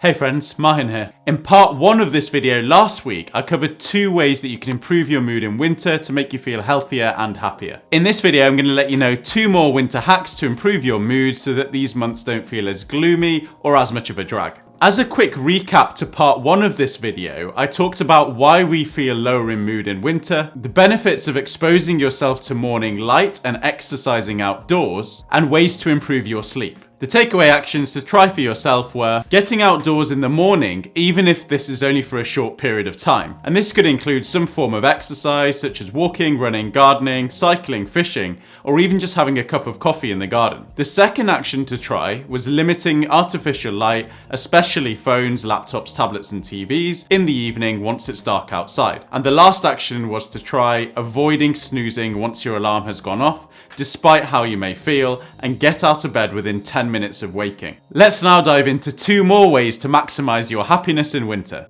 Hey friends, Mahin here. In part 1 of this video last week, I covered 2 ways that you can improve your mood in winter to make you feel healthier and happier. In this video, I'm going to let you know 2 more winter hacks to improve your mood so that these months don't feel as gloomy or as much of a drag. As a quick recap to part 1 of this video, I talked about why we feel lower in mood in winter, the benefits of exposing yourself to morning light and exercising outdoors, and ways to improve your sleep. The takeaway actions to try for yourself were getting outdoors in the morning, even if this is only for a short period of time. And this could include some form of exercise, such as walking, running, gardening, cycling, fishing, or even just having a cup of coffee in the garden. The second action to try was limiting artificial light, especially phones, laptops, tablets, and TVs, in the evening once it's dark outside. And the last action was to try avoiding snoozing once your alarm has gone off, despite how you may feel, and get out of bed within 10 minutes of waking. Let's now dive into 2 more ways to maximize your happiness in winter.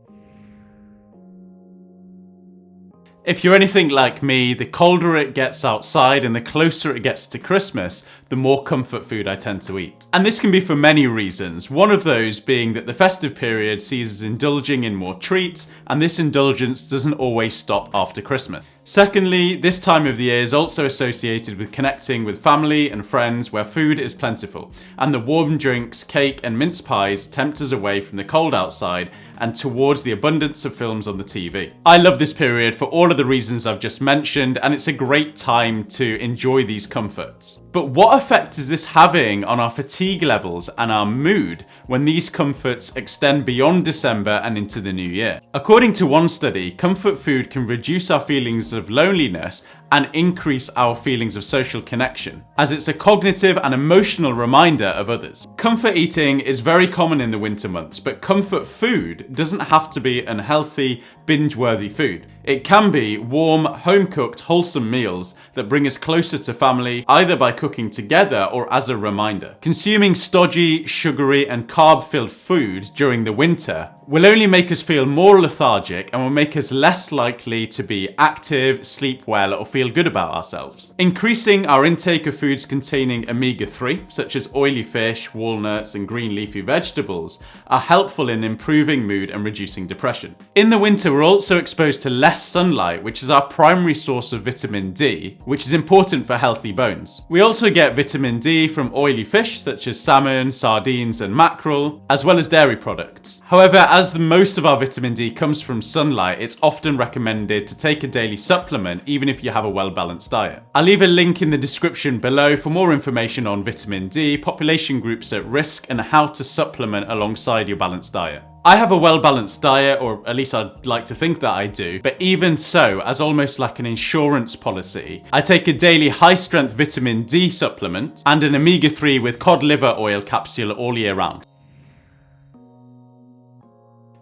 If you're anything like me, the colder it gets outside and the closer it gets to Christmas, the more comfort food I tend to eat. And this can be for many reasons, one of those being that the festive period sees us indulging in more treats, and this indulgence doesn't always stop after Christmas. Secondly, this time of the year is also associated with connecting with family and friends where food is plentiful, and the warm drinks, cake and mince pies tempt us away from the cold outside and towards the abundance of films on the TV. I love this period for all of the reasons I've just mentioned, and it's a great time to enjoy these comforts. But what effect is this having on our fatigue levels and our mood when these comforts extend beyond December and into the new year? According to one study, comfort food can reduce our feelings of loneliness and increase our feelings of social connection, as it's a cognitive and emotional reminder of others. Comfort eating is very common in the winter months, but comfort food doesn't have to be unhealthy, binge-worthy food. It can be warm, home-cooked, wholesome meals that bring us closer to family, either by cooking together or as a reminder. Consuming stodgy, sugary, and carb-filled food during the winter will only make us feel more lethargic and will make us less likely to be active, sleep well, or feel good about ourselves. Increasing our intake of foods containing omega-3, such as oily fish, walnuts, and green leafy vegetables, are helpful in improving mood and reducing depression. In the winter, we're also exposed to less sunlight, which is our primary source of vitamin D, which is important for healthy bones. We also get vitamin D from oily fish, such as salmon, sardines, and mackerel, as well as dairy products. However, as most of our vitamin D comes from sunlight, it's often recommended to take a daily supplement even if you have a well-balanced diet. I'll leave a link in the description below for more information on vitamin D, population groups at risk, and how to supplement alongside your balanced diet. I have a well-balanced diet, or at least I'd like to think that I do, but even so, as almost like an insurance policy, I take a daily high-strength vitamin D supplement and an omega-3 with cod liver oil capsule all year round.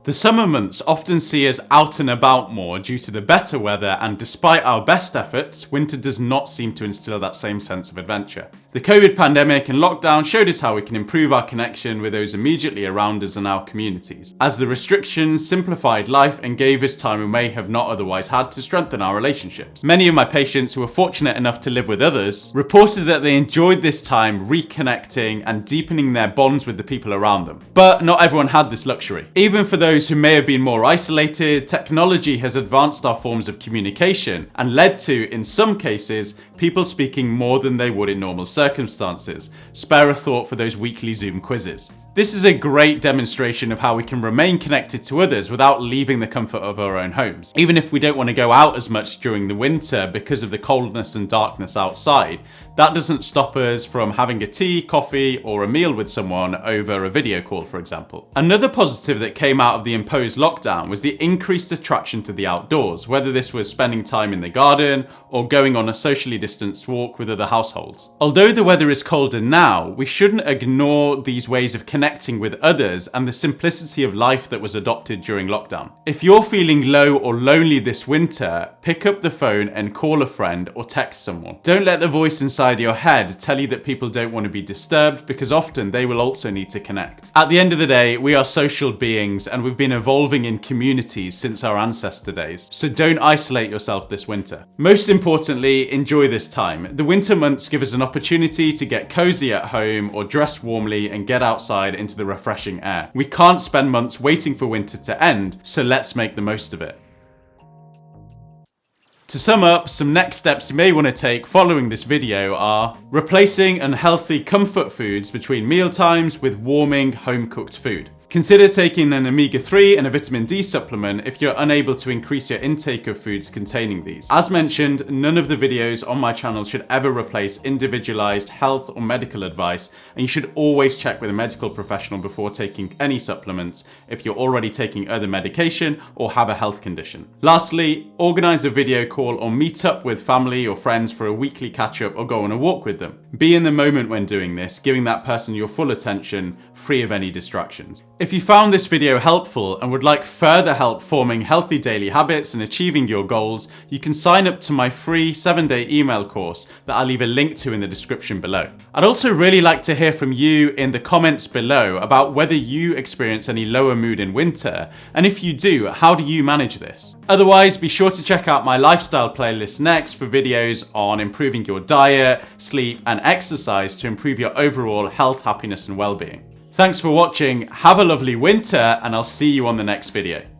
The summer months often see us out and about more due to the better weather, and despite our best efforts, winter does not seem to instill that same sense of adventure. The COVID pandemic and lockdown showed us how we can improve our connection with those immediately around us and our communities, as the restrictions simplified life and gave us time we may have not otherwise had to strengthen our relationships. Many of my patients who were fortunate enough to live with others reported that they enjoyed this time reconnecting and deepening their bonds with the people around them. But not everyone had this luxury. Even for those who may have been more isolated, technology has advanced our forms of communication and led to, in some cases, people speaking more than they would in normal circumstances. Spare a thought for those weekly Zoom quizzes. This is a great demonstration of how we can remain connected to others without leaving the comfort of our own homes. Even if we don't want to go out as much during the winter because of the coldness and darkness outside, that doesn't stop us from having a tea, coffee, or a meal with someone over a video call, for example. Another positive that came out of the imposed lockdown was the increased attraction to the outdoors, whether this was spending time in the garden or going on a socially distanced walk with other households. Although the weather is colder now, we shouldn't ignore these ways of connecting with others and the simplicity of life that was adopted during lockdown. If you're feeling low or lonely this winter, pick up the phone and call a friend or text someone. Don't let the voice inside inside your head tell you that people don't want to be disturbed, because often they will also need to connect. At the end of the day, we are social beings and we've been evolving in communities since our ancestor days. So don't isolate yourself this winter. Most importantly, enjoy this time. The winter months give us an opportunity to get cozy at home or dress warmly and get outside into the refreshing air. We can't spend months waiting for winter to end, so let's make the most of it. To sum up, some next steps you may want to take following this video are replacing unhealthy comfort foods between mealtimes with warming, home-cooked food. Consider taking an omega-3 and a vitamin D supplement if you're unable to increase your intake of foods containing these. As mentioned, none of the videos on my channel should ever replace individualized health or medical advice, and you should always check with a medical professional before taking any supplements if you're already taking other medication or have a health condition. Lastly, organize a video call or meet up with family or friends for a weekly catch-up or go on a walk with them. Be in the moment when doing this, giving that person your full attention, free of any distractions. If you found this video helpful and would like further help forming healthy daily habits and achieving your goals, you can sign up to my free 7-day email course that I'll leave a link to in the description below. I'd also really like to hear from you in the comments below about whether you experience any lower mood in winter, and if you do, how do you manage this? Otherwise, be sure to check out my lifestyle playlist next for videos on improving your diet, sleep, and exercise to improve your overall health, happiness, and well-being. Thanks for watching, have a lovely winter, and I'll see you on the next video.